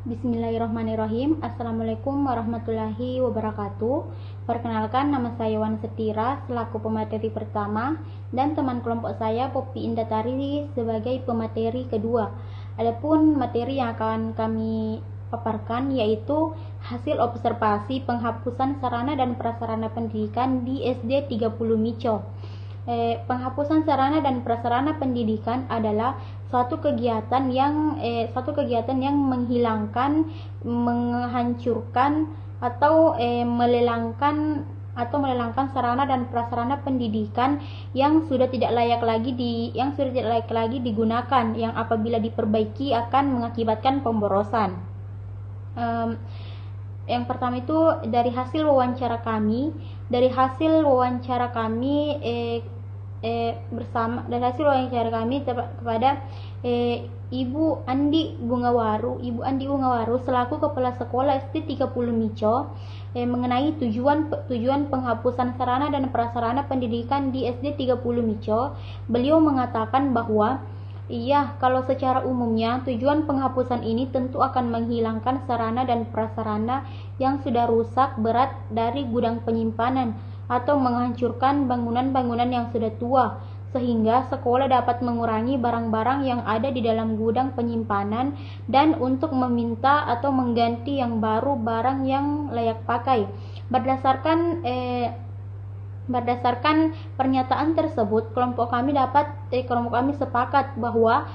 Bismillahirrahmanirrahim. Assalamualaikum warahmatullahi wabarakatuh. Perkenalkan, nama saya Wan Setira selaku pemateri pertama dan teman kelompok saya Poppy Indatari sebagai pemateri kedua. Adapun materi yang akan kami paparkan yaitu hasil observasi penghapusan sarana dan prasarana pendidikan di SD 30 Mico. Penghapusan sarana dan prasarana pendidikan adalah suatu kegiatan yang menghilangkan, menghancurkan atau melelangkan sarana dan prasarana pendidikan yang sudah tidak layak lagi digunakan, yang apabila diperbaiki akan mengakibatkan pemborosan. Yang pertama itu dari hasil wawancara kami kepada Ibu Andi Bungawaru selaku Kepala Sekolah SD 30 Mico mengenai tujuan penghapusan sarana dan prasarana pendidikan di SD 30 Mico. Beliau mengatakan bahwa kalau secara umumnya tujuan penghapusan ini tentu akan menghilangkan sarana dan prasarana yang sudah rusak berat dari gudang penyimpanan atau menghancurkan bangunan-bangunan yang sudah tua, sehingga sekolah dapat mengurangi barang-barang yang ada di dalam gudang penyimpanan dan untuk meminta atau mengganti yang baru barang yang layak pakai. Berdasarkan pernyataan tersebut, kelompok kami sepakat bahwa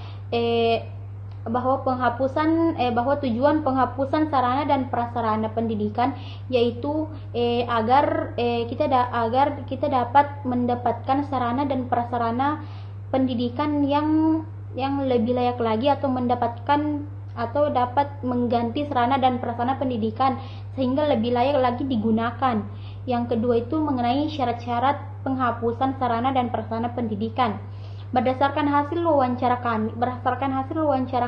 tujuan penghapusan sarana dan prasarana pendidikan yaitu agar kita dapat mendapatkan sarana dan prasarana pendidikan yang lebih layak lagi atau dapat mengganti sarana dan prasarana pendidikan sehingga lebih layak lagi digunakan. Yang kedua itu mengenai syarat-syarat penghapusan sarana dan prasarana pendidikan. Berdasarkan hasil wawancara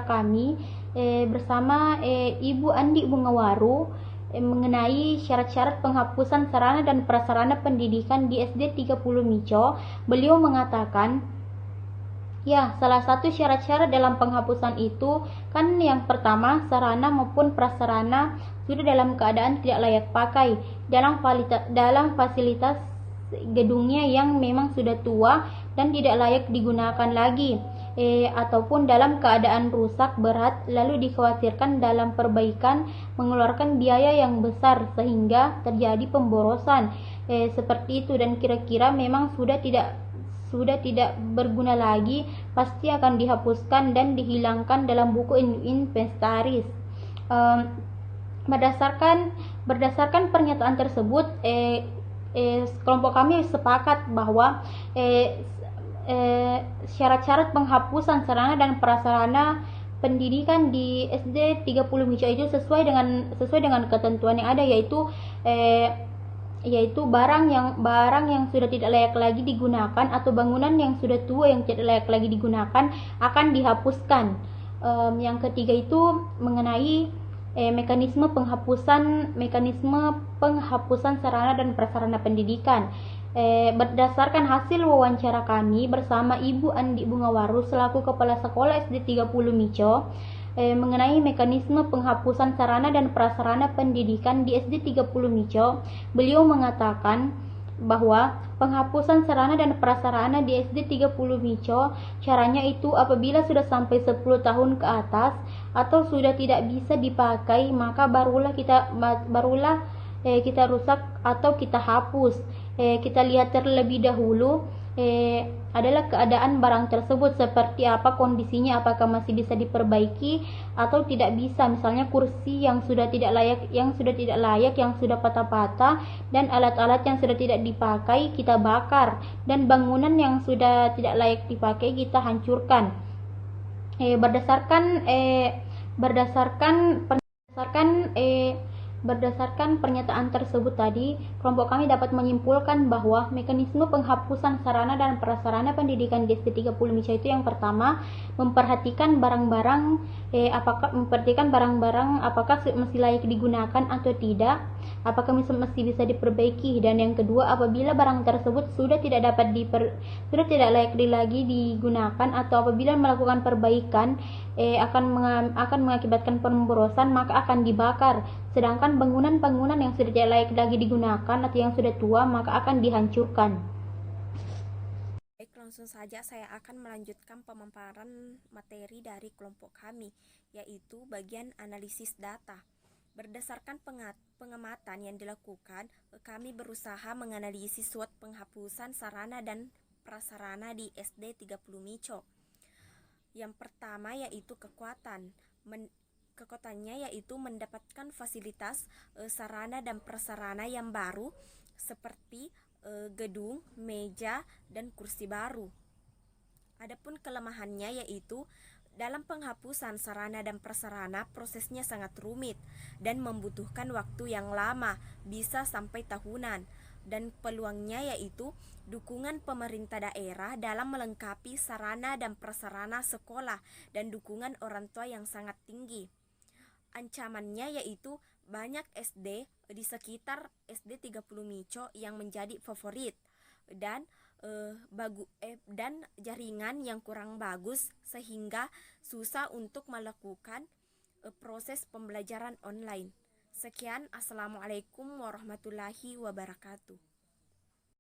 kami bersama Ibu Andi Bungawaru mengenai syarat-syarat penghapusan sarana dan prasarana pendidikan di SD 30 Mico, beliau mengatakan salah satu syarat-syarat dalam penghapusan itu kan yang pertama, sarana maupun prasarana sudah dalam keadaan tidak layak pakai dalam fasilitas gedungnya yang memang sudah tua dan tidak layak digunakan lagi, ataupun dalam keadaan rusak berat, lalu dikhawatirkan dalam perbaikan mengeluarkan biaya yang besar sehingga terjadi pemborosan seperti itu, dan kira-kira memang sudah tidak berguna lagi, pasti akan dihapuskan dan dihilangkan dalam buku inventaris. Berdasarkan pernyataan tersebut, kelompok kami sepakat bahwa syarat-syarat penghapusan sarana dan prasarana pendidikan di SD 30 Mico itu sesuai dengan ketentuan yang ada, yaitu barang yang sudah tidak layak lagi digunakan atau bangunan yang sudah tua yang tidak layak lagi digunakan akan dihapuskan. Yang ketiga itu mengenai mekanisme penghapusan sarana dan prasarana pendidikan. Berdasarkan hasil wawancara kami bersama Ibu Andi Bungawaru selaku Kepala Sekolah SD 30 Mico mengenai mekanisme penghapusan sarana dan prasarana pendidikan di SD 30 Mico, beliau mengatakan bahwa penghapusan sarana dan prasarana di SD 30 Mico caranya itu apabila sudah sampai 10 tahun ke atas atau sudah tidak bisa dipakai, maka barulah kita rusak atau kita hapus. Kita lihat terlebih dahulu adalah keadaan barang tersebut seperti apa kondisinya, apakah masih bisa diperbaiki atau tidak bisa. Misalnya kursi yang sudah tidak layak, yang sudah patah-patah, dan alat-alat yang sudah tidak dipakai kita bakar, dan bangunan yang sudah tidak layak dipakai kita hancurkan. Berdasarkan pernyataan tersebut tadi, kelompok kami dapat menyimpulkan bahwa mekanisme penghapusan sarana dan prasarana pendidikan di SD 30 Mica itu yang pertama, memperhatikan barang-barang apakah masih layak digunakan atau tidak, apakah masih bisa diperbaiki, dan yang kedua, apabila barang tersebut sudah tidak layak lagi digunakan atau apabila melakukan perbaikan akan mengakibatkan pemborosan, maka akan dibakar. Sedangkan bangunan-bangunan yang sudah tidak layak lagi digunakan atau yang sudah tua maka akan dihancurkan. Baik, langsung saja saya akan melanjutkan pemaparan materi dari kelompok kami, yaitu bagian analisis data. Berdasarkan pengamatan yang dilakukan, kami berusaha menganalisis SWOT penghapusan sarana dan prasarana di SD 30 Mico. Yang pertama yaitu kekuatan. Kekuatannya yaitu mendapatkan fasilitas sarana dan prasarana yang baru seperti gedung, meja, dan kursi baru. Adapun kelemahannya yaitu dalam penghapusan sarana dan prasarana prosesnya sangat rumit dan membutuhkan waktu yang lama, bisa sampai tahunan. Dan peluangnya yaitu dukungan pemerintah daerah dalam melengkapi sarana dan prasarana sekolah dan dukungan orang tua yang sangat tinggi. Ancamannya yaitu banyak SD di sekitar SD 30 Mico yang menjadi favorit dan dan jaringan yang kurang bagus sehingga susah untuk melakukan proses pembelajaran online. Sekian, Assalamualaikum warahmatullahi wabarakatuh.